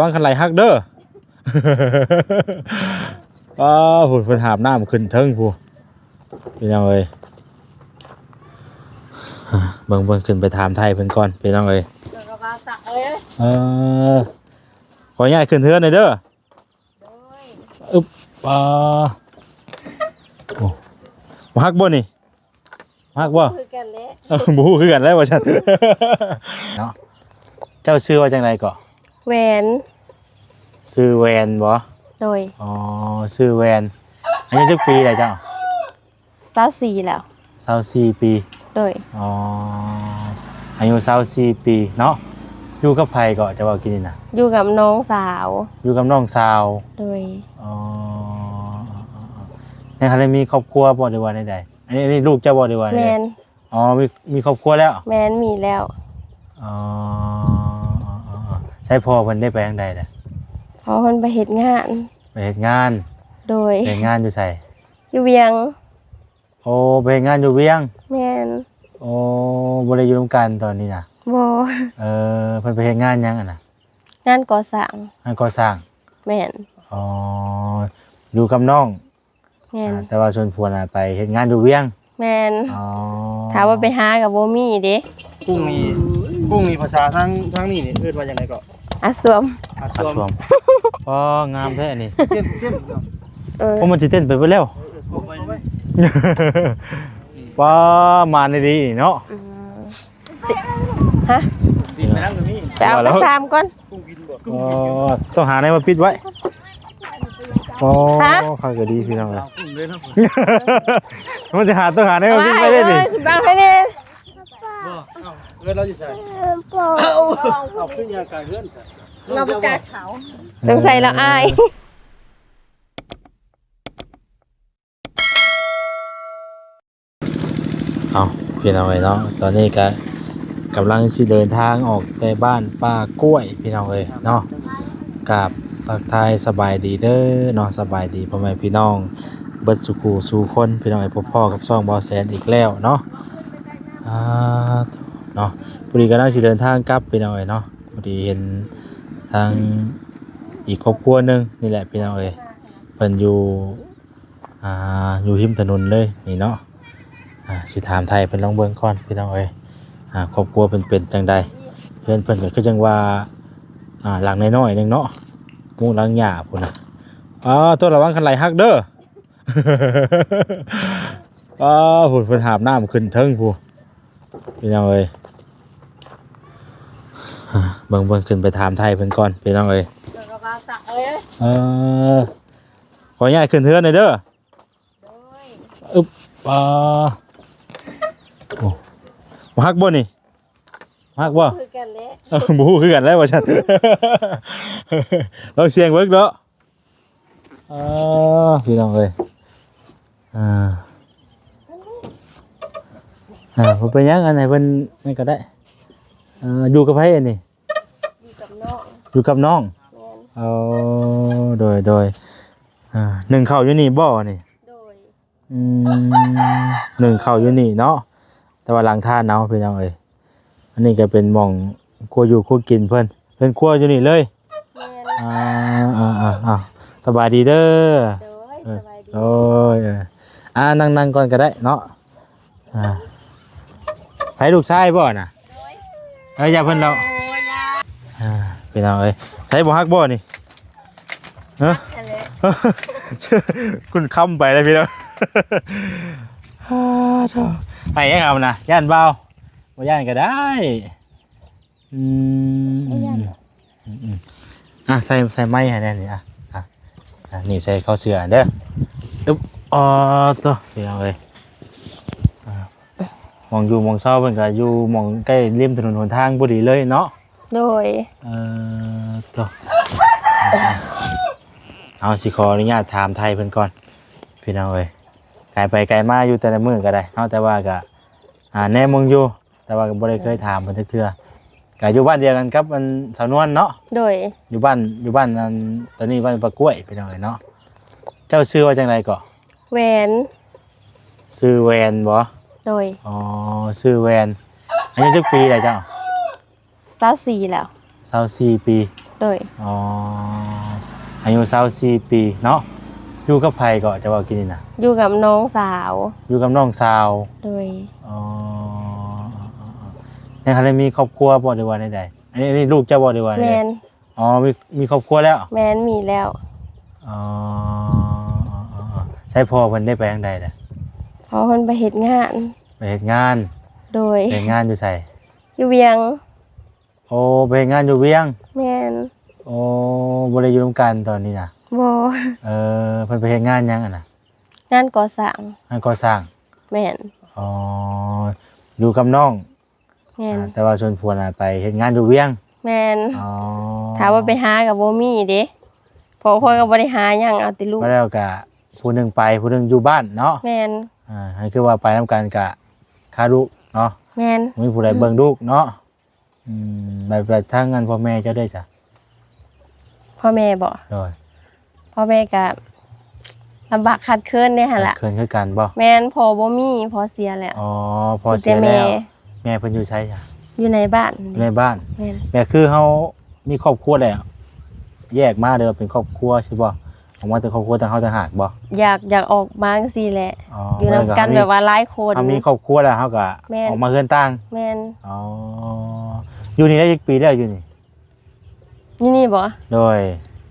วางคันไหลฮักเด้อผู้เพิ่นหาบน้ำขึ้นเทิงผู้พี่น้องเอ้ยเบิ่งขึ้นไปถามไทยเพิ่นก่อนพี่น้องเอ้ยขออนุญาตขึ้นเทือนหน่อยเด้ออึ๊บโอ้มาฮักบ่นี่ฮักบ่คือกันแหละบ่ฮู้คือกันแล้วว่าซั่นเนาะเจ้าชื่อว่าจังไดก็แหวนชื่อแวนบ่โดยชื่อแวนอายุจักปีได้เจ้า24แล้ว24ปีโดยอายุ24ปีเนาะอยู่กับไผก็จะว่ากินนี่น่ะอยู่กับน้องสาวอยู่กับน้องสาวโดยในคันมีครอบครัวบ่ได้ว่าใดๆอันนี้ลูกเจ้าบ่ได้ว่าใดแม่นมีครอบครัวแล้วแม่นมีแล้วใช่พ่อเพิ่นได้ไปทางใดล่ะพอเพิ่นไปเฮ็ดงานโดยไปงานอยู่ไสอยู่เวียงไปงานอยู่เวียงแม่นบ่ได้อยู่ร่วมกันตอนนี้น่ะบ่เพิ่นไปเฮ็ดงานหยังอ่ะน่ะงานก่อสร้างแม่นอยู่กับน้องแม่นแต่ว่าส่วนผัวน่ะไปเฮ็ดงานอยู่เวียงแม่นถามว่าไปหากับบ่มีเด้กุ้งนี่ภาษาทางนี่เอิ้นว่าจังไดก็อาสวมงามแท้นี่เต้นมันสิเต้นไปเบิดแล้วมาในดีเนาะฮะดินไปนั่งตรงนี้ไปเอาไปตามก่อนต้องหาไหนมาปิดไว้ข้าก็ดีพี่น้องเลยมันจะต้องหาไหนมาปิดไว้ได้ดิบังให้แน่เราจะใส่เอาขึ้นยากาเลื่อนเราไปกาเขาต้องใส่แล้วอายพี่น้องเลยเนาะตอนนี้ก็กำลังสิเดินทางออกแต่บ้านป้ากล้วยพี่น้องเลยเนาะกับทักทายสบายดีเด้อเนาะสบายดีพ่อแม่พี่น้องเบิดสุขสู่คนพี่น้องไอ้พ่อกับซ่องบอแสนอีกแล้วเนาะเนาะพอดีกำลังสิเดินทางกลับพี่น้องเลยเนาะพอดีเห็นทางอีกครอบครัวนึงนี่แหละพี่น้องเลยเพิ่นอยู่ริมถนนเลยนี่เนาะสิถามไทยเป็นลองเบิ่งก่อนพี่น้องเอ้ยครอบครัวเป็นจังใดเพิ่นก็คือจังว่าหลังน้อยๆนึงเนาะมุงหลังหญ้าพุ่นน่ะตัวระวังคันไหลฮักเด้อพุ่นเพิ่นหาบน้ำขึ้นเทิงผู้พี่น้องเอ้ยเบิ่งขึ้นไปถามไทยเพิ่นก่อนพี่น้องเอ้ยขออนุญาตขึ้นเทือนหน่อยเด้ออึ๊บมาฮักบ่นี่ฮักบ่คือกันแหละบ่ฮู้คือกันแล้วว่าซั่นลองเสียงเบิ่งเนาะพี่น้องเอ้ยบ่เป็นหยังอันไหนเพิ่นนี่ก็ได้อยู่กับไผอันนี้อยู่กับน้องโดยหนึ่งเข้าอยู่นี่บ่นี่หนึ่งเข้าอยู่นี่เนาะแต่ว่าหลังท่าเนาะพี่น้องเอ้ยอันนี้ก็เป็นหม่องครัวอยู่ครัวกินเพิ่นครัวอยู่นี่เลยสบายดีเด้อโอ้ยนั่งก่อนก็ได้เนาะไผลูกชายบ่น่ะอย่าเพิ่นเราพี่น้องเอ้ยใช้บ่ฮักบ่นี่ฮะคุณค้ำไปแล้วพี่น้องให้ยังเอานะย่านเบาบ่ย่านก็ได้ใส่ไม้ให้แน่นี่นี่ใส่เข้าเสื้อเด้ออึ๊บตัวพี่น้องเอ้ยมองอยู่มองเศร้าเพิ่นก็อยู่มองใกล้ริมถนนหนทางบ่ดีเลยเนาะโดยตัวเอาสิขออนุญาตถามไทยเพิ่นก่อนพี่น้องเอ้ยไกลไปไกลมาอยู่แต่ละมื้อก็ได้เนาะแต่ว่าก็แน่มึงอยู่แต่ว่าก็บ่ได้เคยถามเพิ่นจักเทื่อก็อยู่บ้านเดียวกันกับมันสาวนวลเนาะโดยอยู่บ้านนั้นตอนนี้บ้านปะกล้วยพี่น้องเอ้ยเนาะเจ้าชื่อว่าจังไดก็แหวนชื่อแวนบ่โดยชื่อแวนอายุจักปีได้เจ้า24แล้ว24ปี โดย อ๋ออายุ24ปีเนาะอยู่กับไผก็จะเว้ากินนี่น่ะ อยู่กับน้องสาว อยู่กับน้องสาว โดย อ๋อยังทันได้มีครอบครัวบ่ได้ว่าใดๆอันนี้ลูกเจ้าบ่ได้ว่า แม ใด น ๆอ๋อมีครอบครัวแล้ว แมนมีแล้ว อ๋อใช่พ่อเพิ่นได้ไปทางใดล่ะ พอเพิ่นไปเฮ็ดงาน ไปเฮ็ดงาน โดย ไปเฮ็ดงานอยู่ไส อยู่เวียง โอ้ไปเฮ็ดงานอยู่เวียง แมน โอ้บ่ได้อยู่ร่วมกันตอนนี้น่ะ บ่ เพิ่นไปเฮ็ดงานหยังอ่ะน่ะ งานก่อสร้าง งานก่อสร้าง แมน อ๋ออยู่กับน้อง แมน แต่ว่าส่วนผัวน่ะไปเฮ็ดงานอยู่เวียง แมน อ๋อ ถามว่าไปหากับบ่มีเด้พอค่อยก็บ่ได้หาหยังเอาแต่ลูก มาแล้วก็ผู้หนึงไปผู้หนึงอยู่บ้านเนาะ แมน ให้คือว่าไปนํกันกะค่าลูกเนาะ แมน มีผู้ใดเบิ่งลูกเนาะแบบทางงานพ่อแม่เจ้าได้จ้ะ พ่อแม่บ่ โดย พ่อแม่ก็ลำบากขัดเคินเนี่ยหั่นล่ะ เคินคือกันบ่ แม่นพอบ่มีพอเสียแล้ว อ๋อพอเสีย มีแต่ แล้ว แม่ แม่เพิ่นอยู่ไสจ้ะ อยู่ในบ้าน ในบ้าน แม่น แม่คือเฮามีครอบครัวแล้วแยกมาเด้อเป็นครอบครัวใช่บ่ออกมาเป็นครอบครัวต่างเฮาต่างหากบ่ อยากออกมาจังซี่แหละ อ๋อ อ อยู่ นํกันแบบว่าหลายคน เฮามีครอบครัวแล้วเฮาก็ แม่น ออกมาเฮือนต่าง แม่น อ๋ออยู่นี่ได้อีกปีแล้วอยู่นี่ นี่บ่ โดย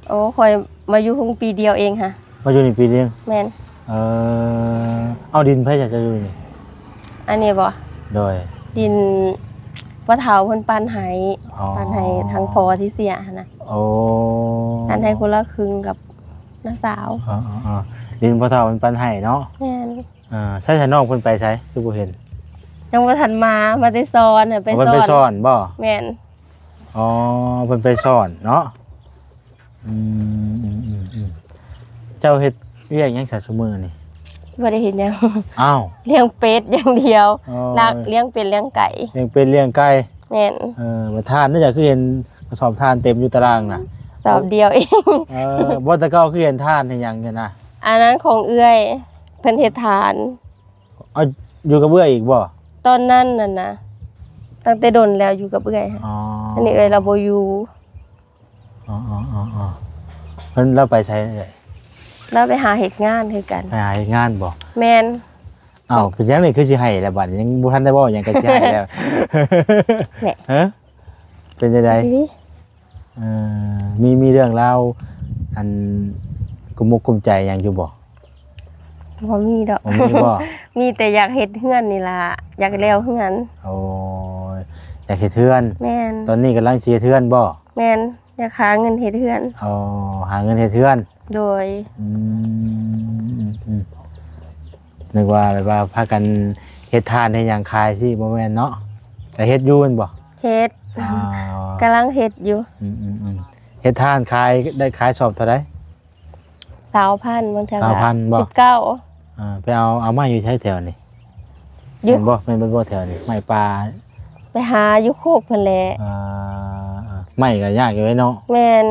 โอ้ข่อยมาอยู่เพิ่งปีเดียวเองค่ะ มาอยู่นี่ปีนึง แม่น เอาดินไผจะอยู่นี่ อันนี้บ่ โดย ดินว่าเฒ่าเพิ่นปันให้ อ๋อ ปันให้ทางพอที่เสียหั่นน่ะ โอ้ ปันให้คนละครึ่งกับน้าสาว อ๋อดินพ่อเฒ่ามันปันให้เนาะ แม่น ใช่น้องเพิ่นไปใช้คือบ่เห็น ยังบ่ทันมาได้สอนน่ะไป เอาเพิ่น สอ ไป น สอนบ่ แม่น อ๋อเพิ่นไปสอนเนาะเจ้าเฮ็ดเวียกหยังซะซุมื้อนี่ บ่ได้เห็นหยัง อ้าว เลี้ยงเป็ดอย่างเดียว อ๋อ รักเลี้ยงเป็ดเลี้ยงไก่ เลี้ยงเป็ดเลี้ยงไก่ แม่น บ่ทานน่าจะคือเห็นกระสอบทานเต็มอยู่ตารางน่ะ สอบเดียวเอง บ่แตะเก้าคือเห็นทานให้หยังเนี่ยนะ อันนั้นของเอื้อยเพิ่นเฮ็ดทาน เอาอยู่กับเบื่ออีกบ่ ตอนนั้นน่ะนะตั้งแต่ดนแล้วอยู่กับเอื้อย อ๋อ อันนี้เอื้อยเราบ่อยู่ อ๋อเพิ่นเราไปใช้เอ่ย เราไปหาเฮ็ดงานคือกัน ไปหาเฮ็ดงานบ่ แม่น อ้าวเป็นจังได๋คือสิให้แล้วบัดนี้ยังบ่ทันได้เว้าหยังก็สิให้แล้ว แหละ ฮะเป็นจังได๋ นี่ มีเรื่องราวอันกุมมุกกุมใจหยังอยู่บ่ บ่มีดอก บ่มีบ่ มีแต่อยากเฮ็ดเฮือนนี่ล่ะอยากแล้วเฮือน โอ้ยอยากเฮ็ดเทือน แม่น ตอนนี้กำลังสิเฮ็ดเทือนบ่ แม่นอยากหาเงินเฮ็ดเฮือน เอาหาเงินเฮ็ดเทือน โดย นึกว่าแบบว่าพากันเฮ็ดทานให้หยังขายสิบ่แม่นเนาะก็เฮ็ดอยู่แม่นบ่ เฮ็ด อ๋อก ำลังเฮ็ดอยู่ เฮ็ดทานขายได้ขายสอบเท่าใด 20,000บางเทื่อก็ 20,000บ่ 19 ไปเอามาอยู่ใช้แถวนี่ อยู่ แม่นบ่แถวนี่ไม้ปลา ไปหาอยู่โคกเพิ่นแหละ ไม้ก็ยากอยู่เนาะ แม่น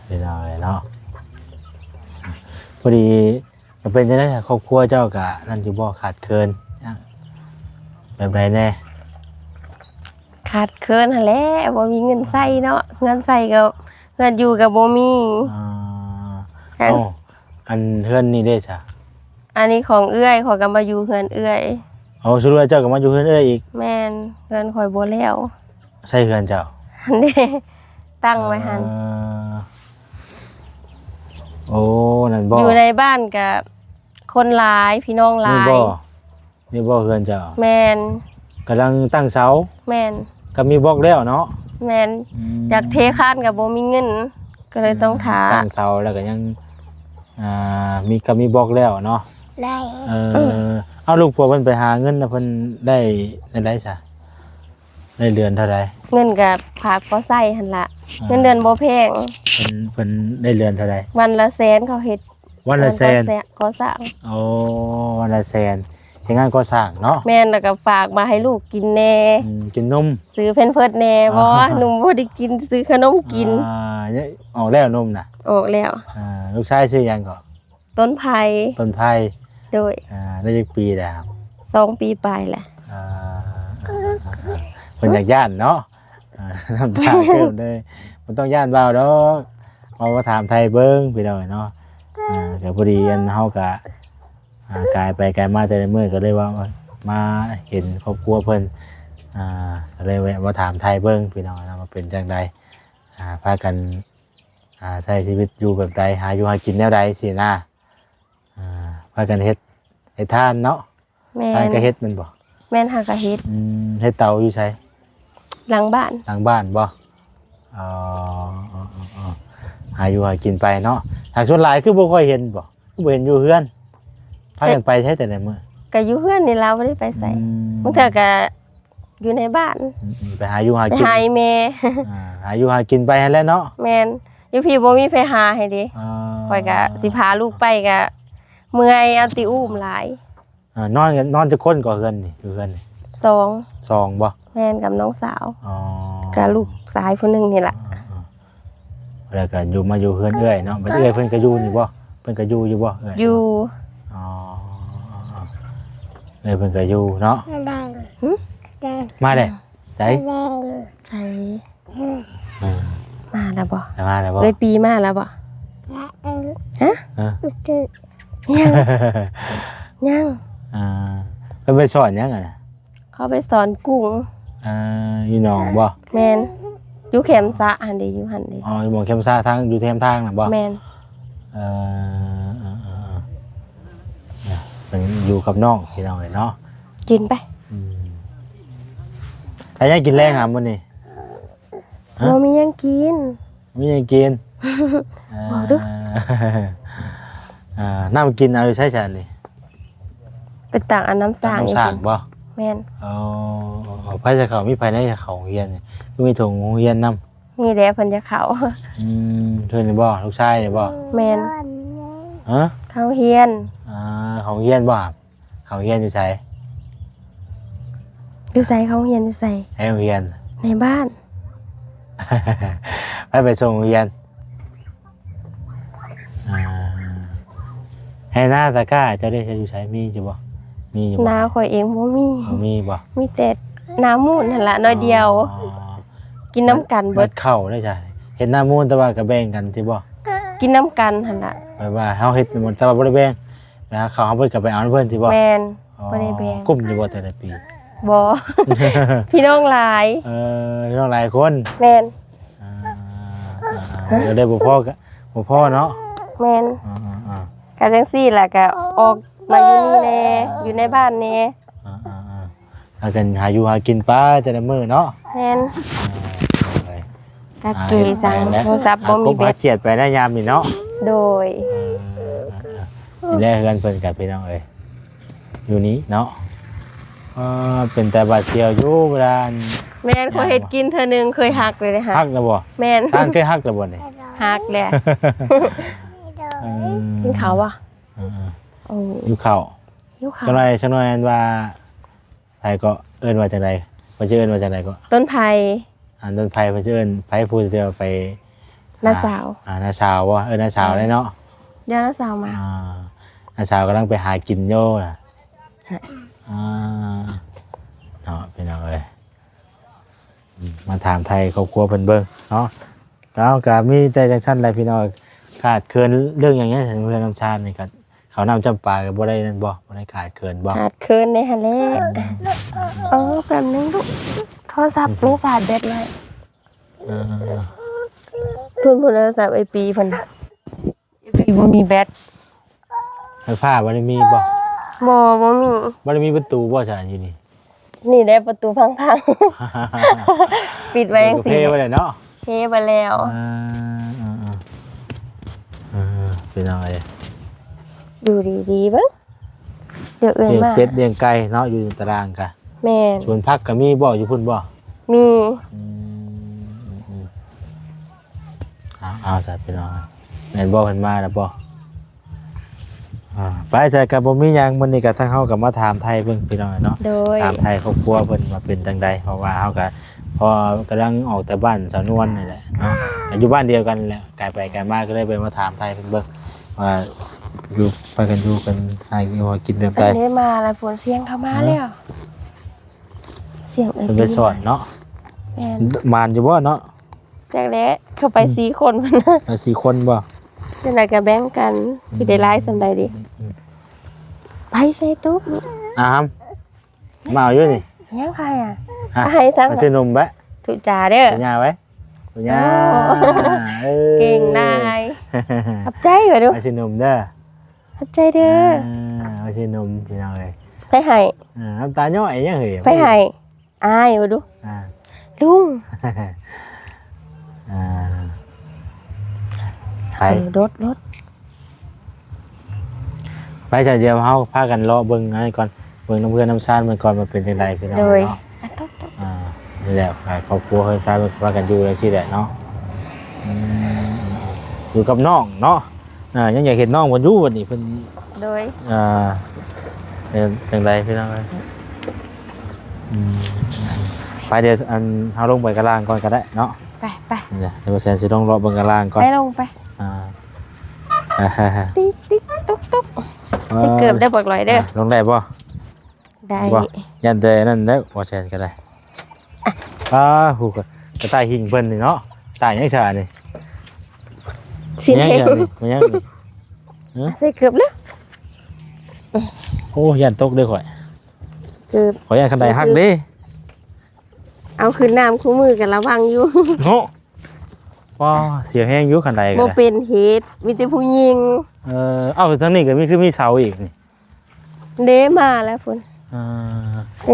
เป็นเอาเลยเนาะพอดีมันเป็นจะได้ครอบครัวเจ้ากะนั่นอยู่บ่ขาดเคินแบบไรแน่ ขาดเคินหั่นแหละบ่มีเงินใช้เนาะเงินใช้ก็เงินอยู่ก็บ่มี โอ้อันเฮือนนี่ได้จ้ะ อันนี้ของเอื้อยขอยก็มาอยู่เฮือนเอื้อย เอาสุดว่าเจ้าก็มาอยู่เฮือนเอ้ยอีก แม่นเฮือนข่อยบ่แล้ว ใช่เฮือนเจ้า หั่นเด้ตั้งไว้หั่น โอ้นั่นบ่ อยู่ในบ้านก็คนหลายพี่น้องหลา นี่ ย บ่นี่บ่เฮือนเจ้า แม่น กำลังตั้งเสา แม่น ก็มีบล็อกแล้วเนาะ แม่นอยากเทคานก็บ่มีเงิน ก็เลยต้องถา ตั้งเสาแล้วก็ยังมีบล็อกแล้วเนาะ ได้ เอาลูกผัวเพิ่นไปหาเงินนะเพิ่นได้ซะได้เดือนเท่าใด เงินก็ฝากบ่ใช้หั่นล่ะเงินเดือนบ่แพง เพิ่นได้เดือนเท่าใด วันละแสนเขาเฮ็ด วันละแสน ก็สร้าง โอ้วันละแสนเฮ็ดงานก่อสร้างเนาะ แม่นแล้วก็ฝากมาให้ลูกกินแน่ กินนม ซื้อเพนเพิร์ดแน่บ่หนุ่มบ่ได้กินซื้อขนมกิน เนี่ยออกแล้วนมน่ะ ออกแล้ว ลูกชายชื่อหยังก็ ต้นไผ่ ต้นไผ่ โดย ได้จักปีแล้วครับ 2 ปีปลายแหละ เพิ่นอยากย่านเนาะ น้ำตาเกิมเลยมันต้องย่านเบาดอกเอามาถามไทยเบิ้งพี่น้องเนาะเดี๋ยวพอดีอันเฮากะกายไปกายมาแต่ละมื้อก็เลยว่ามาเห็นครอบครัวเพิ่นก็เลยแวะมาถามไทยเบิ้งพี่น้องนะว่าเป็นจังใดพากันใช้ชีวิตอยู่แบบใดหาอยู่หากินแนวใดสินะพากันเฮ็ดทานเนาะ แม่ ทาน น ก็เฮ็ดแมันบ่ แม่นหากะเฮ็ด เฮ็ดเตาอยู่ไส หลังบ้าน หลังบ้านบ่หาอยู่หากินไปเนาะทางส่วนหลายคือบ่ค่อยเห็นบ่คือบ่เห็นอยู่เฮือนพากันไปใช้แต่ในมื้อ ก็อยู่เฮือนนี่เราบ่ได้ไปไสบางเทื่อก็อยู่ในบ้าน ไปหาอยู่หา ไป กิน หาแม่ หาอยู่หากินไปนั่นแหละเนาะ แม่นอยู่พี่บ่มีไผหาให้เด้ข่อยก็สิพาลูกไปก็เมื่อยเอาติอุ้มหลาย นอนจะคนก่อเฮือนนี่อยู่เฮือนนี่ 2 ซองบ่ แม่นกับน้องสาว อ๋อ กับลูกชายผู้หนึงนี่ล่ะ แล้วก็อยู่มาอยู่เฮือนเอื้อยเนาะบัดเอื้อยเพิ่นก็อยู่นี่บ่เพิ่นก็อยู่บ่เอื้อย อยู่ อ๋อเอ้ยเพิ่นก็อยู่เนาะมาเด้ใจ ใช่มาแล้วบ่ มาแล้วบ่ เลยปีมาแล้วบ่ฮะ ยัง เพิ่นไปสอนหยังอ่ะนะ เขาไปสอนกุ้ง อยู่หนองบ่ แม่นอยู่เข็มสะหันเด้อยู่หันเด้ อ๋ออยู่หม่องเข้มซ่าทางอยู่แถมทางน่ะบ่ แม่น เป็นอยู่กับน้องพี่น้องเลยเนาะ กินไป ใครยังกินแรงอ่ะมื้อนี้ บ่มีหยังกิน มียังกิน บอกดู น้ำกินเอาอยู่ใช้ฉันนี่ ไปต่างอันน้ำสร้าง น้ำสร้างบ่ แม่น เอาไผจะเข้ามีไผในเข้าโรงเรียนนี่คือมีถุงโรงเรียนนำ มีแด้เพิ่นจะเข้า เพิ่นนี่บ่ลูกชายนี่บ่ แม่น ฮะ เข้าเฮียน เข้าโรงเรียนบ่ครับเข้าโรงเรียนอยู่ไส อยู่ไสเข้าเฮียนอยู่ไส ให้โรงเรียน ในบ้าน ไปส่งโรงเรียนให้หน้าตะกร้าเจ้าได้จะอยู่ไสมีอยู่บ่มีอยู่บ่ นาข่อยเองบ่มี มีบ่ มีแต่น้ำมูนนั่นล่ะน้อยเดียว กินน้ำกันเบิ เบิ ด ดเข้าได้จ้ะเฮ็ดหน้ามูลแต่ว่าก็แบ่งกันสิบ่ กินน้ำกันหั่นล่ะ หมายว่าเฮาเฮ็ดหมดแต่ว่าบ่ได้แบ่งนะเขาเฮาเพิ่นก็ไปเอาเพิ่นสิบ่ แม่น อ๋อ บ่ได้แบ่ง กลุ่มอยู่บ่แต่ละปี บ่ พี่น้องหลาย น้องหลายคน แม่น เดี๋ยวได้บ่พอก็บ่พอเนาะ แม่น อ่า ก็จังซี่ล่ะก็ออกมาอยู่นี่แน่อยู่ในบ้านแน่ ถ้ากันหาอยู่หากินไปแต่ละมื้อเนาะ แม่น ไป กะเกสั่งโทรศัพท์บ่มีแบ หา ต เขียดไปได้ยามนี่เนาะ โดย นี่แหละเฮือนเพิ่นกับพี่น้องเอ้ยอยู่นี้เนาะเป็นแต่บาดเสียวอยู่เวลา แม่นเขาเฮ็ดกินเทื่อนึงเคยหักเลยเด้ค่ะ ฮักแล้วบ่ แม่น ทานเคยฮักแล้วบ่นี่ หักแหละกินข้าวบ่โอ้ อยู่ข้าว หิวข้าว จังหน่อยอันว่าไผก็เอิ้นว่าจังไดว่าสิเอิ้นว่าจังไดก็ ต้นไผ่ อันต้นไผเพิ่นสิเอิ้นไผผู้เดียวไป น้าสาว น้าสาวบ่น้าสาวได้เนาะ เดี๋ยวน้าสาวมา น้าสาวกำลังไปหากินโยน่ะเนาะพี่น้องเอ้ยมาถามไทยครอบครัวเพิ่นเบิ่งเนาะแล้วก็มีแต่จังซั่นแหละพี่น้องขาดเคินเรื่องอย่างเงี้ยถึงเรื่องน้ำชาตินี่ก็เขาน้ำจำปาก็บ่ได้นั่นบ่ได้ขาดเคินบ่ ขาดเคินในหั่นแหละแป๊บนึงลูกโทรศัพท์มีสายแบตไว้ทุนโทรศัพท์ไอปีเพิ่นน่ะไอปีบ่มีแบต ไฟฟ้าบ่ได้มีบ่ บ่มี บ่ได้มีประตูบ่จ้ะอยู่นี่ นี่ได้ประตูพังๆ ปิดไว้จัง เพ ซี่ ไว้เลยเนาะ เทไปแล้ว พี่น้องเอ้ย อยู่ดีๆเบิ่งเดี๋ยวเอื้อน เลี้ยง มา เป็ดเลี้ยงไก่เนาะอยู่ในตารางกะ แม่น สวนผักก็มีบ่อยู่พุ่นบ่ มี เอาซะพี่น้องแม่นบ่เพิ่นมาแล้วบ่ไปใส่กับบ่มีหยังมื้อนี้ก็ทางเฮาก็มาถามไทยเบิ่งพี่น้องเนาะ โดย ถามไทยครอบครัวเพิ่นว่าเป็นจังใดเพราะว่าเฮาก็พอกำลังออกแต่บ้านสาวนวลนี่แหละเนาะก็อยู่บ้านเดียวกันแหละไกลไปไกลมาก็เลยไปมาถามไทยเพิ่นเบิ่งว่าอยู่ไปกันอยู่กันหาอยู่หากินแบบใด อันนี้มาแล้วฝนเสียงเข้ามาแล้วเสียงไอ้ เพิ่น ปี ไปสอนเนาะ แ แม่น มานอยู่บ่เนาะ จากแล้วเข้าไป4คนพุ่นนะ ไป4คนบ่ จังได๋ก็แบ่งกันสิได้หลายส่ำใดดิไปใส่ตุ๊กลูก อามมาเอาอยู่นี่ ยังใครอ่ะ ฮะ ให้ซัง มาซื้อนมแบะ ถูกจ่าเด้อ ปัญญาไว้ปัญญา โอ้เก่งนายขับใจเหรอดู มาซื้อนมเด้อ ขับใจเด้อ มาซื้อนมพี่น้องเอ้ย ไปให้ น้ำตาย่อยยังเฮ้ย ไปให้อายมาดู อ่า ลุง อ่าไป รถ ไปจ้ะเดี๋ยวเฮาพากันรอเบิ่งอันนี้ก่อนเบิ่งน้ำเพื่อนน้ำชาติมันก่อนมาเป็นจังไดพี่น้อง โดย เนาะนี่แหละครอบครัวเฮือนชาติมันพากันอยู่จังซี่แหละเนาะอยู่กับน้องเนาะยังอยากเห็นน้องเพิ่นอยู่วันนี้เพิ่น โดย เป็นจังไดพี่น้องเอ้ยไปเดี๋ยวอันเฮาลงไปกะล่างก่อนก็ได้เนาะ ไป นี่แหละเดี๋ยวบ่แซนสิลงรอเบิ่งกะล่างก่อน ไปลงไป ติ๊กตุ๊กให้เกือบได้บอกลอยเด้อ ลงได้บ่ ได้ บ่ยันแต่นั่นได้บ่แซนก็ได้หูกระต่ายหิ่งเพิ่นนี่เนาะตายยังชานี่ สิ ยัง เด้ ชานี่มันยังนี่ ใส่เกือบแล้ว โอ้ยันตกเด้อข่อย เกือบ ข่อยยันคันใดฮักเด้ เอาขึ้นน้ำคู่มือกันระวังอยู่ โอ้ว้าเสียงแห้งอยู่คันใดก็ บ่ ได้ เป็นเหตุมีแต่ผู้หญิง เอ้าทางนี้ก็มีเสาอีกนี่ เด้มาแล้วพุ่น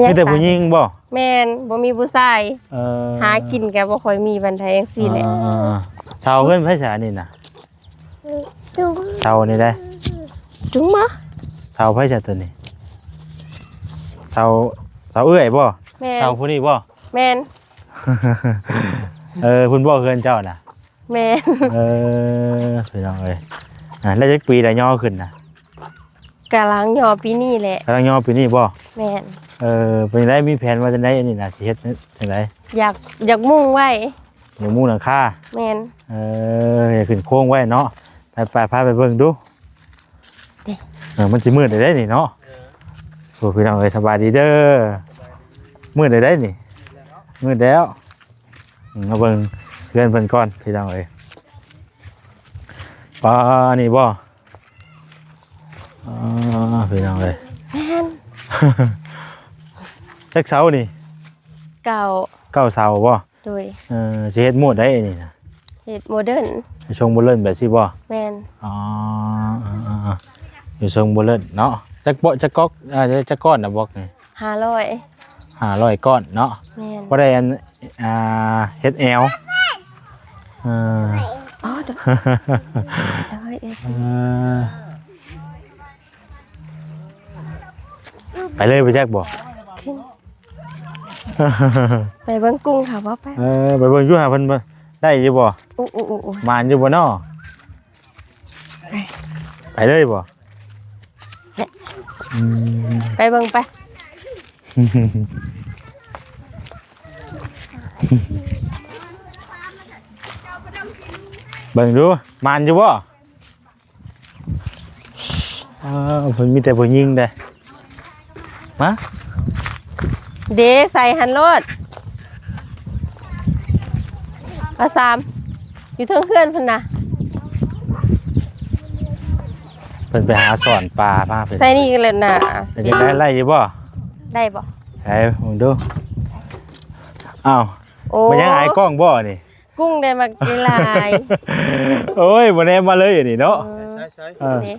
มีแต่ผู้หญิงบ่ แม่นบ่มีผู้ชาย เออ หากินก็บ่ค่อยมีบันไดจังซี่แหละ เสาเพิ่นไผสานี่น่ะเสานี่ได้ จุงมา เสาไผสาตัวนี้เสาเอื้อยบ่ แม่น เสาผู้นี้บ่ แม่น คุณบ่เฮือนเจ้าน่ะ แม่น พี่น้องเอ้ยแล้วจักปีได้ย่อขึ้นน่ะ กำลังย่อปีนี้แหละ กำลังย่อปีนี้บ่ แม่น เป็นได้มีแผนว่าจะได้อันนี้น่ะสิเฮ็ดจังได๋อยากมุ่งไว้ เดี๋ยวมุ่งหลังคา แม่น อย่าขึ้นโค้งไว้เนาะไปพาไปเบิ่งดูมันสิมืดได้นี่เนาะโอ้พี่น้องเอ้ยสบายดีเด้อมืดได้นี่มืดแล้วมาเบิ่งเพื่อนเพิ่นก่อนพี่น้องเอ้ยปลานี่บ่พี่น้องเอ้ย แม่น จักเสานี่ เก่า 9เสาบ่ โดย สิเฮ็ดหมดได้นี่นะ เฮ็ดโมเดิร์น ชงบ่เลิ่นแบบสิบ่ แม่น อ๋ออยู่ชงบ่เลิ่นเนาะจักบ่จักก๊อกจักก้อนน่ะบอกนี่ 500 500ก้อนเนาะ แม่น บ่ได้อันเฮ็ดแอลอ๋อเด้อไปเลยไปแจ็คบ่ ขึ้นไปเบิ่งกุ้งค่ะว่าไป ไปเบิ่งอยู่หาเพิ่นบ่ได้อยู่บ่ อู้ มานอยู่บ่เนาะไปเลยบ่ ไปเบิ่งไป เบิ่งดูมานอยู่บ่เพิ่นมีแต่ผู้หญิงเด้มา เดใส่หันโลดเอา3อยู่เทิงเพื่อนเพิ่นน่ะ เพิ่นไปหาสอนปลามาเพิ่น ใส่นี่กันเลยน่ะ จะได้ไล่อยู่บ่ ได้บ่ ไปมึงดูอ้าว โอ้ มันยังหายกล้องบ่นี่ กุ้งได้มาหลาย โอ้ยบ่แน่มาเลยนี่เนาะ ใช่ นี่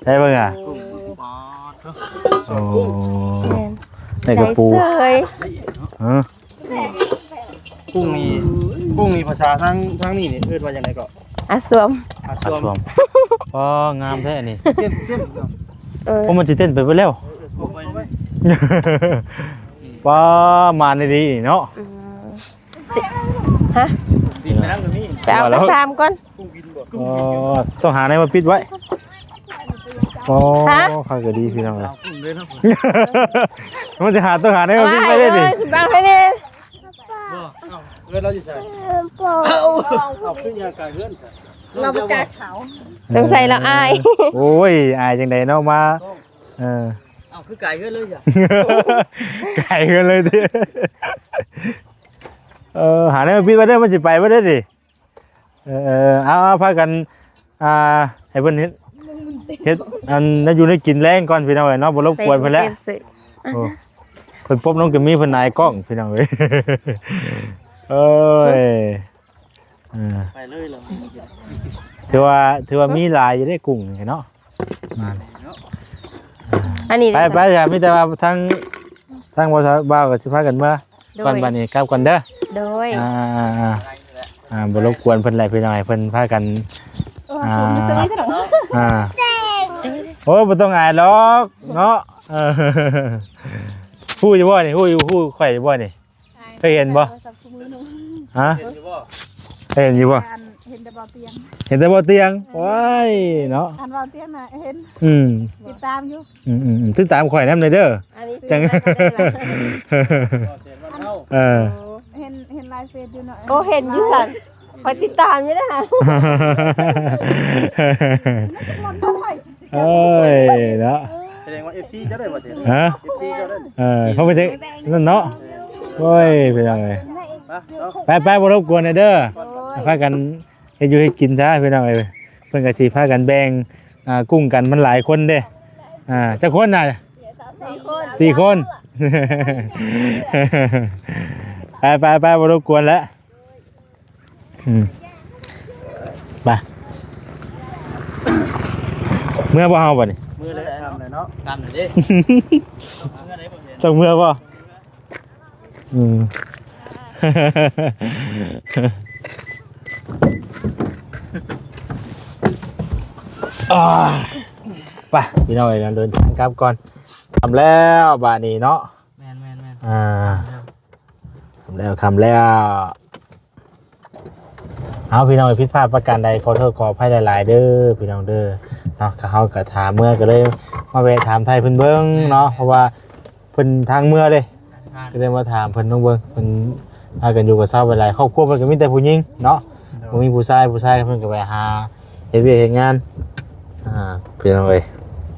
ใช่เบิ่งอ่ะ ปอด โอ้ แม่น ได้กระปู ได้เสย ฮะ กุ้งนี่ภาษาทางนี่เอิ้นว่าจังไดก็ อ่ะสวม อา อาสวมงามแท้นี่ เต้น โอ้มันสิเต้นไปเบิดแล้วว้ามาในดีนี่เนาะ ฮะ บินไปนั่งตรงนี้ ไปเอากระซามก่อน กุ้งบินบ่ ต้องหาไหนมาปิดไว้โอ้ ฮะ ข้าก็ดีพี่น้องเลย เอากุ้งเลยนะ มันจะต้องหาไหนมาปิดไว้ได้ดิ ขึ้นบ้างให้นี่ บ่เอิ้นเราสิใส่เอาขึ้นยากาเฮือนเราบ่กล้าเขา ต้องใส่แล้วอาย โอ้ยอายจังไดเนาะมาเอาคือไก่เฮือนเลยจ้ะ ไก่กันเลยดิ หาแนวปิดไว้เด้อมันสิไปบ่ได้ดิเอาพากันให้เพิ่นเฮ็ดอันนั้นอยู่ในกินแรงก่อนพี่น้องเอ้ยเนาะบ่รบกวนเพิ่นแล้วโอ้เพิ่นพบน้องก็มีเพิ่นนายกล้องพี่น้องเอ้ยเอ้ยไปเลยเหรอ ถือว่ามีหลายอยู่ได้กุ้งเนาะมาเลย อันนี้ ไปจ้ะมีแต่ว่าทั้งบ่าวก็สิพากันเมื่อก่อนบัดนี้กลับก่อนเด้อ โดย บ่รบกวนเพิ่นหลายพี่น้องให้เพิ่นพากันโอ้บ่ต้องอายหรอกเนาะฮู้อยู่บ่นี่ฮู้ข่อยอยู่บ่นี่เคยเห็นบ่ฮะเคยเห็นอยู่บ่ เห็นแต่บ่อเตียง เห็นแต่บ่เตียงว้ายเนาะ อันบ่อเตียงน่ะเห็น ติดตามอยู่ ติดตามข่อยนำเลยเด้อ อันนี้ จัง เห็นไลฟ์เฟซอยู่เนาะ โอ้เห็นอยู่สั่นคอยติดตามอยู่นะ มันบ่ค่อย เอ้ยเนาะ แสดงว่า FC เจ้าได้บ่เด้ ฮะ FC เจ้าได้ เขาไปจังนั่นเนาะโอ้ยเป็นยังไง ไปบ่รบกวนเด้อพากันเฮ็ดอยู่ให้กินซะพี่น้องเอ้ยเพิ่นก็สิพากันแบ่งกุ้งกันมันหลายคนเด้จักคนน่ะ4 คนไปบ่รบกวนแล้วไปเมื่อบ่เฮาบ่นี่ มือเลยทำเลยเนาะทำเลยดิ ต้องเมื่อบ่ไปพี่น้องเดินทางกลับก่อนทำแล้วบาดนี้เนาะแม่นทำแล้วเอาพี่น้องผิดพลาดประการใดขอโทษขออภัยหลายๆเด้อพี่น้องเด้อเนาะก็เฮาก็ถามเมื่อก็เลยมาแวะถามไทยเพิ่นเบิ่งเนาะเพราะว่าเพิ่นทางเมื่อเลยก็เลยมาถามเพิ่นต้องเบิ่งเพิ่นพากันอยู่กับเซาหลายครอบครัวเพิ่นก็มีแต่ผู้หญิงเนาะบ่มีผู้ชายเพิ่นก็ไปหาเฮ็ดเวียกเฮ็ดงานพี่น้องเอ้ย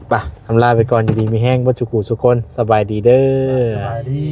ไปอำลาไปก่อนอยู่ดีมีแห้งบ่จุกุสุคนสบายดีเด้อ สบายดี